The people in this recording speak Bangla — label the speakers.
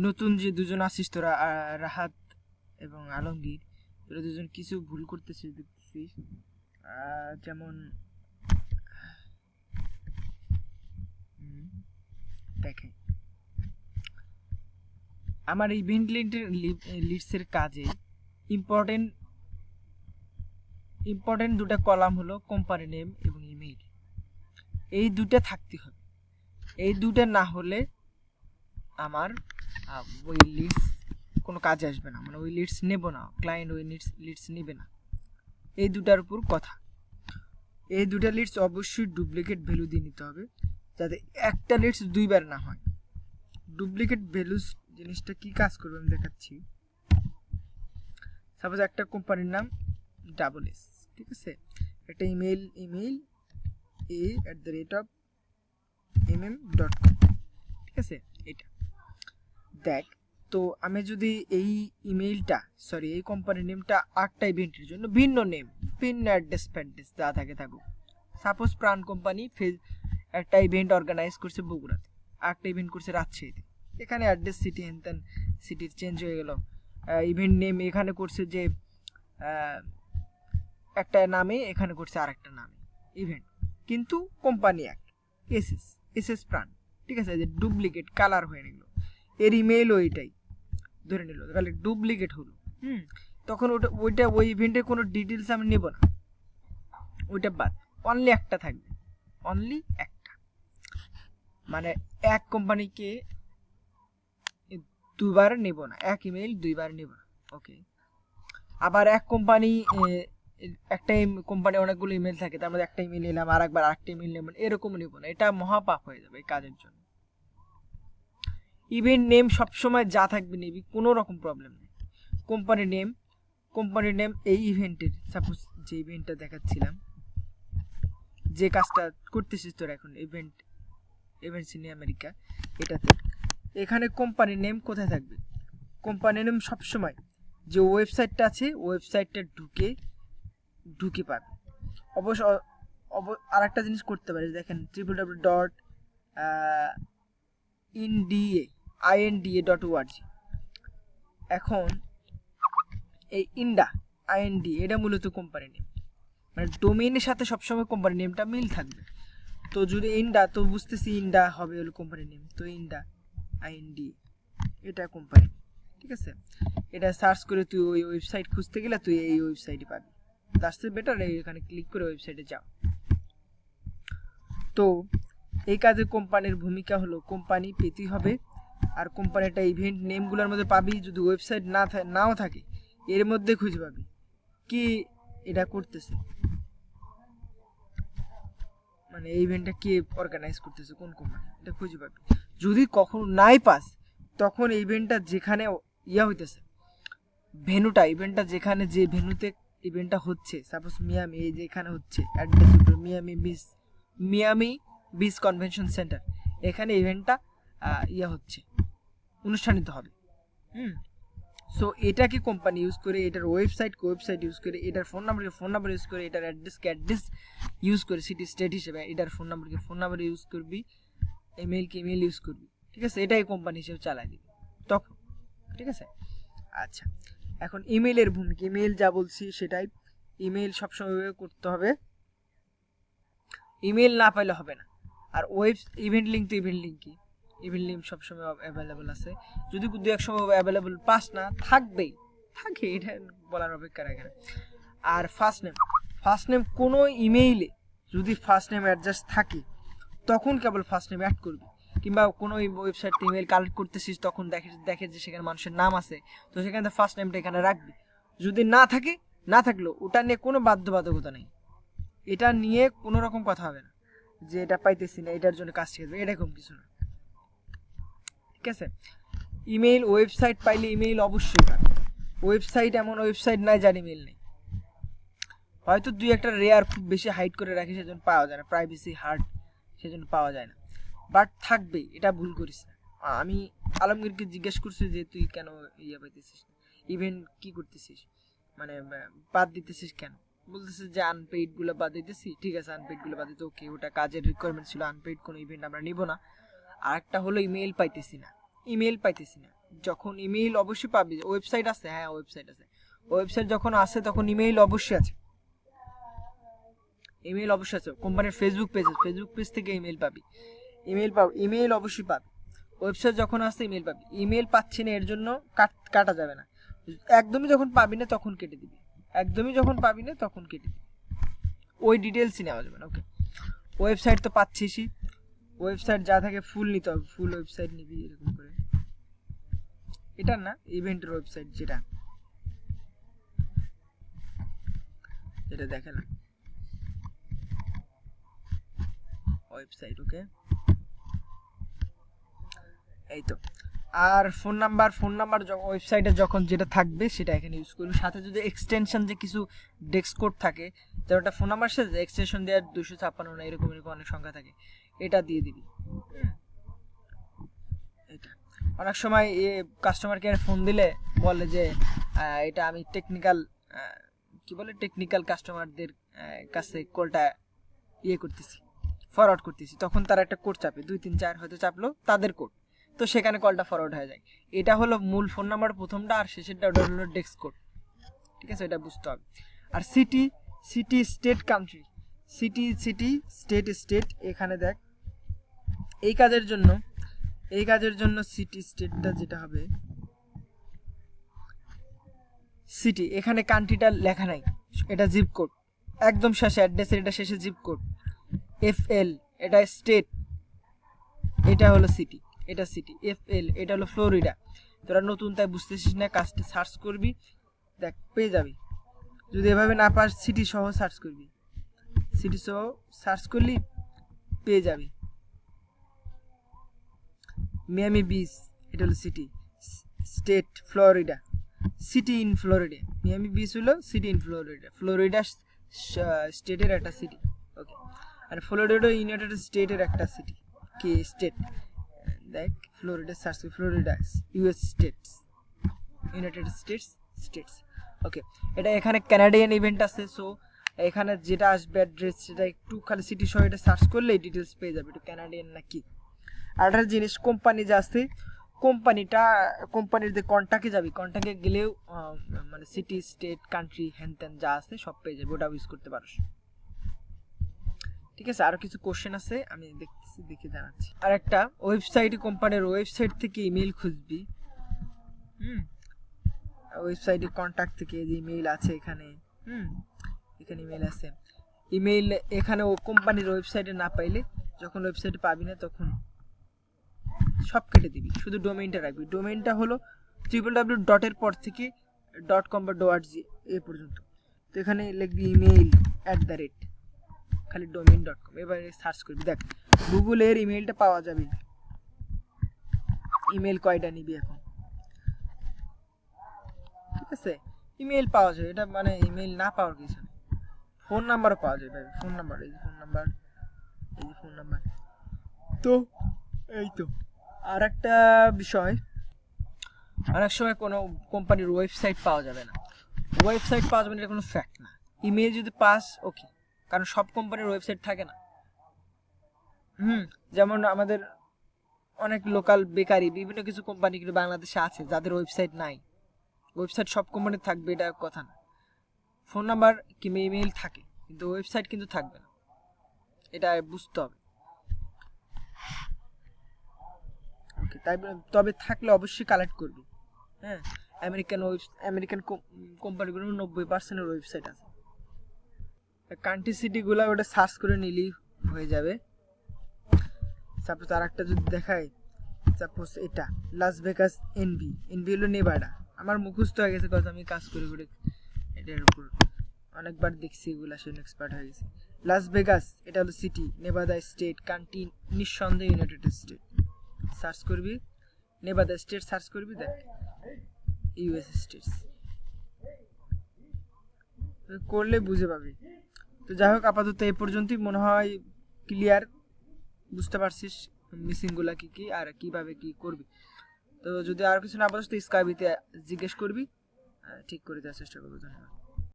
Speaker 1: নতুন যে দুজন আসিস তোরা, রাহাত এবং আলমগীর, তোরা দুজন কিছু ভুল করতেছিস দেখতেছিস। যেমন দেখে আমার ইভেন্ট লিডসের কাজে ইম্পর্টেন্ট দুটো কলাম হলো কোম্পানি নেম এবং ইমেইল। এই দুটো থাকতে হবে। এই দুটো না হলে আমার ওই লিডস কোনো কাজে আসবে না, মানে ওই লিডস নেব না, ক্লায়েন্ট ওই লিডস নেবে না। এই দুটার উপর কথা। এই দুটা লিডস অবশ্যই ডুপ্লিকেট ভ্যালু দিয়ে নিতে হবে, যাতে একটা লিডস দুইবার না হয়। ডুপ্লিকেট ভ্যালুস জিনিসটা কি কাজ করবে আমি দেখাচ্ছি। সাপোজ একটা কোম্পানির নাম ডাবল এস, ঠিক আছে, একটা ইমেইল a@mm.com, ঠিক আছে। এটা দেখ, তো আমি যদি এই এই কোম্পানির নেমটা আটটা ইভেন্টের জন্য ভিন্ন নেম, ভিন্ন অ্যাড্রেস যা থাকে থাকুক। সাপোজ প্রাণ কোম্পানি একটা ইভেন্ট অর্গানাইজ করছে বগুড়াতে, একটা ইভেন্ট করছে রাজশাহীতে, এখানে অ্যাড্রেস সিটি হেনতেন সিটির চেঞ্জ হয়ে গেল। ইভেন্ট নেম এখানে করছে যে একটা নামে, এখানে করছে আরেকটা নামে ইভেন্ট, কিন্তু কোম্পানি এক, এসএস প্রাণ, ঠিক আছে। যে ডুপ্লিকেট কালার হয়ে নিল, এর ইমেইলও এটাই ধরে নিল, তাহলে ডুপ্লিকেট হলো। তখন ওই ইভেন্টের কোনো ডিটেলস আমি নেব না, ওইটা বাদ, অনলি একটা থাকবে, অনলি একটা। মানে এক কোম্পানিকে দুবার নেব না, এক ইমেইল দুইবার নেব না, ওকে। আবার এক কোম্পানি একটা কোম্পানি অনেকগুলো ইমেল থাকে, তার মধ্যে একটা ইমেল নিলাম, আর একবার আরেকটা ইমেল নেবেন, এরকম নেব না, এটা মহাপাপ হয়ে যাবে এই কাজের জন্য। ইভেন্ট নেম সবসময় যা থাকবে নিবি, কোনো রকম প্রবলেম নেই। কোম্পানির নেম এই ইভেন্টের, সাপোজ যে ইভেন্টটা দেখাচ্ছিলাম, যে কাজটা করতেছিস তোর এখন ইভেন্টস ইন আমেরিকা, এটাতে এখানে কোম্পানির নেম কোথায় থাকবে? কোম্পানির নেম সবসময় যে ওয়েবসাইটটা আছে, ওয়েবসাইটটা ঢুকে পাবে। অবশ্য আর একটা জিনিস করতে পারিস, দেখেন www.inda.org। এখন এই INDA এটা মূলত কোম্পানি নেম, মানে ডোমেইনের সাথে সবসময় কোম্পানি নেমটা মিল থাকবে। তো যদি তো বুঝতেছি হবে হলো কোম্পানি নেম, তো INDA এটা কোম্পানি, ঠিক আছে। এটা সার্চ করে তুই ওই ওয়েবসাইট খুঁজতে গেলে তুই এই ওয়েবসাইটে পাবি, তার চেয়ে বেটার এখানে ক্লিক করে ওয়েবসাইটে যাও। তো এই কাজে কোম্পানির ভূমিকা হলো কোম্পানি পেতেই হবে, আর কোম্পানিটা ইভেন্ট নেমগুলোর মধ্যে পাবি, যদি ওয়েবসাইট নাও থাকে এর মধ্যে খুঁজে পাবি কি এটা করতেছে, মানে এই ইভেন্টটা কে অর্গানাইজ করতেছে, কোন কোম্পানি, এটা খুঁজে পাবি। যদি কখনো নাই পাস, তখন ইভেন্টটা যেখানে হইতেছে, ইভেন্টটা যেখানে, যে ভেন্যুতে ইভেন্টটা হচ্ছে, সাপোজ মিয়ামি, এই যেখানে হচ্ছে অ্যাড্রেস উপরে মিয়ামি বিচ কনভেনশন সেন্টার, এখানে ইভেন্টটা হচ্ছে, অনুষ্ঠানিত হবে। সো এটাকে কোম্পানি ইউজ করে, এটার ওয়েবসাইট ইউজ করে, এটার ফোন নাম্বার ইউজ করে, এটার অ্যাড্রেস ইউজ করে, সিটি স্টেট হিসেবে এটার ফোন নাম্বার ইউজ করবি, ইমেল ইউজ করবি, ঠিক আছে। এটাই কোম্পানি হিসেবে চালাই দিবি তখন, ঠিক আছে। আচ্ছা, এখন ইমেইলের ভূমিকা, ইমেইল যা বলছি সেটাই, ইমেইল সবসময় করতে হবে, ইমেইল না পাইলে হবে না। আর ইভেন্ট লিঙ্ক ইভেন্ট লিঙ্ক সবসময় অ্যাভেলেবল আছে, যদি দু এক সময় অ্যাভেলেবল পাস না থাকে, এটা বলার অপেক্ষা রাখে না। আর ফার্স্ট নেম কোনো ইমেইলে যদি ফার্স্ট নেম অ্যাডজাস্ট থাকে, তখন কেবল ফার্স্ট নেম অ্যাড করবি, কিংবা কোনো ওয়েবসাইট ইমেল কালেক্ট করতেছিস, তখন দেখে যে সেখানে মানুষের নাম আছে, তো সেখানে ফার্স্ট নেমটা এখানে রাখবি। যদি না থাকলেও ওটা নিয়ে কোনো বাধ্যবাধকতা নেই, এটা নিয়ে কোনো রকম কথা হবে না যে এটা পাইতেছি না, এটার জন্য কাজ শিখবে, এরকম কিছু না, ঠিক আছে। ইমেইল ওয়েবসাইট পাইলে ইমেইল অবশ্যই পাবে। ওয়েবসাইট এমন ওয়েবসাইট নাই যার ইমেইল নেই, হয়তো দুই একটা রেয়ার খুব বেশি হাইড করে রাখি, সেজন্য পাওয়া যায় না, প্রাইভেসি হার্ড, সেজন্য পাওয়া যায় না, বাট থাকবে, এটা ভুল করিস না। আমি আলমগীরকে জিজ্ঞেস করছি যে তুই কেন পাইতেছিস, ইভেন্ট কি করতেছিস, মানে বাদ দিতেছিস কেন, বলতেছিস যে আনপেইড গুলো বাদ দিতেছি, ঠিক আছে, আনপেইড গুলো বাদ দিতে, ওকে, ওটা কাজের রিকোয়ারমেন্ট ছিল, আনপেইড কোনো ইভেন্ট আমরা নিব না। আর একটা হলো ইমেইল পাইতেছি না, ইমেল পাইতেছি না। যখন ইমেল অবশ্যই পাবি, ওয়েবসাইট আছে, হ্যাঁ ওয়েবসাইট আছে, ওয়েবসাইট যখন আসে তখন ইমেইল অবশ্যই আছে, ইমেল অবশ্যই আছে। কোম্পানির ফেসবুক পেজ থেকে ইমেল পাবি, ইমেল অবশ্যই পাবি। ওয়েবসাইট যখন আসে ইমেল পাবি, ইমেল পাচ্ছি না এর জন্য কাটা যাবে না। একদমই যখন পাবি না তখন কেটে দিবি, একদমই যখন পাবি না তখন কেটে দিবি, ওই ডিটেলসই নেওয়া যাবে না। ওকে, ওয়েবসাইট তো পাচ্ছিসই, ওয়েবসাইট যা থাকে ফুল নিতে হবে, ফুল ওয়েবসাইট নিবি এরকম করে। এটা না, ইভেন্টের ওয়েবসাইট যেটা দেখে না ওয়েবসাইট। ওকে, এই তো। আর ফোন নাম্বার ওয়েবসাইটে যখন যেটা থাকবে সেটা এখানে ইউজ করবি। সাথে যদি এক্সটেনশন যে কিছু ডেস্ক কোড থাকে, যেমন একটা ফোন নাম্বার সাথে এক্সটেনশন দেওয়ার 256 না এরকম অনেক সংখ্যা থাকে, এটা দিয়ে দিবি। এটা অনেক সময় কাস্টমার কেয়ার ফোন দিলে বলে যে এটা আমি টেকনিক্যাল কাস্টমারদের কাছে কলটা করতেছি, ফরওয়ার্ড করতেছি, তখন তারা একটা কোড চাপে, 2 3 4 হয়তো চাপলো তাদের কোড, তো সেখানে কলটা ফরওয়ার্ড হয়ে যায়। এটা হলো মূল ফোন নাম্বার প্রথমটা, আর শেষেরটা ওটা হলো ডেস্ক কোড। ঠিক আছে, এটা বুঝতে হবে। আর city state country, city state, এখানে দেখ এই কাজের জন্য সিটি স্টেটটা যেটা হবে সিটি, এখানে কান্ট্রিটা লেখা নাই, এটা জিপ কোড একদম শেষে, অ্যাড্রেসের এটা শেষে জিপ কোড। FL এটা স্টেট, এটা হলো সিটি, এটা সিটি। FL এটা হলো ফ্লোরিডা। তোরা নতুন তাই বুঝতেছিস না, কাজটা সার্চ করবি, দেখ পেয়ে যাবি। যদি এভাবে না পাস, সিটি সহ সার্চ করবি, সিটি সহ সার্চ করলি পেয়ে যাবি। মিয়ামি বিচ এটা হলো city, state Florida, city in Florida. Miami Beach হলো সিটি ইন ফ্লোরিডা স্টেটের একটা সিটি। ওকে, আর ফ্লোরিডা ইউনাইটেড স্টেটের একটা সিটি, কি স্টেট দেখ, Florida search, Florida US states, United States. Okay, এটা এখানে কানাডিয়ান ইভেন্ট আছে, সো এখানে যেটা আসবে অ্যাড্রেস সেটা একটু খালি সিটি সহ এটা সার্চ করলে ডিটেলস পেয়ে যাবে এটা কানাডিয়ান নাকি। আর একটা জিনিস, কোম্পানি যা আছে, কোম্পানির যে কন্ট্যাক্টে যাবি, কন্ট্যাক্টে গেলেও মানে সিটি স্টেট কান্ট্রি হ্যান ত্যান যা আছে সব পেয়ে যাবে, ওটা ইউজ করতে পারোস। ঠিক আছে, আরো কিছু কোশ্চেন আছে আমি দেখে জানাচ্ছি। আর একটা ওয়েবসাইট, কোম্পানির ওয়েবসাইট থেকে ইমেল খুঁজবি। ওয়েবসাইটে কন্ট্যাক্ট থেকে যে ইমেল আছে এখানে, এখানে ইমেল আছে, ইমেল এখানে ও কোম্পানির ওয়েবসাইটে না পাইলে, যখন ওয়েবসাইটে পাবি না তখন সব কেটে দিবি, শুধু ডোমেইনটা রাখবি। ডোমেইনটা হলো www এর পর থেকে .com বা .org এ পর্যন্ত। তো এখানে লিখবি ইমেইল @ খালি domain.com। এবারে সার্চ করবি, দেখ গুগলের ইমেইলটা পাওয়া যাবে। ইমেল কয়টা নিবি এখন, ঠিক আছে, ইমেল পাওয়া যায়, এটা মানে ইমেল না পাওয়ার কিছু নেই। ফোন নাম্বারও পাওয়া যায়, ফোন নাম্বার, এই যে ফোন নাম্বার। তো এই তো আর একটা বিষয়, অনেক সময় কোনো কোম্পানির ওয়েবসাইট পাওয়া যাবে না, এটা কোনো ফ্যাক্ট না। ইমেল যদি পাস ওকে, কারণ সব কোম্পানির ওয়েবসাইট থাকে না। যেমন আমাদের অনেক লোকাল বেকারি, বিভিন্ন কিছু কোম্পানি কিন্তু বাংলাদেশে আছে যাদের ওয়েবসাইট নাই। ওয়েবসাইট সব কোম্পানির থাকবে এটা কথা না, ফোন নাম্বার কিংবা ইমেল থাকে কিন্তু ওয়েবসাইট কিন্তু থাকবে না, এটা বুঝতে হবে। ওকে, তাই তবে থাকলে অবশ্যই কালেক্ট করবি। হ্যাঁ, আমেরিকান কোম্পানিগুলোর 90% ওয়েবসাইট আছে। কান্ট্রি সিটিগুলো ওটা সার্চ করে নিলেই হয়ে যাবে। সাপোজ আর একটা যদি দেখাই, সাপোজ এটা লাস ভেগাস এনভি হলো নেভাডা। আমার মুখস্থ হয়ে গেছে, কারণ আমি কাজ করে এটার উপর অনেকবার দেখছি, এগুলো আসলে এক্সপার্ট হয়ে গেছে। লাস ভেগাস এটা হলো সিটি, নেভাদা স্টেট, কান্ট্রি নিঃসন্দেহে ইউনাইটেড স্টেট। সার্চ করবি নেভাদা স্টেট, সার্চ করবি দেখ US স্টেটস, করলে বুঝে পাবি। তো যাই হোক, আপাতত এই পর্যন্তই মনে হয় ক্লিয়ার, বুঝতে পারছিস মিসিংগুলা কি আর কিভাবে কি করবি। তো যদি আর কিছু না বুঝতে স্কাইবিতে জিজ্ঞেস করবি, ঠিক করে দেওয়ার চেষ্টা করবো। ধন্যবাদ।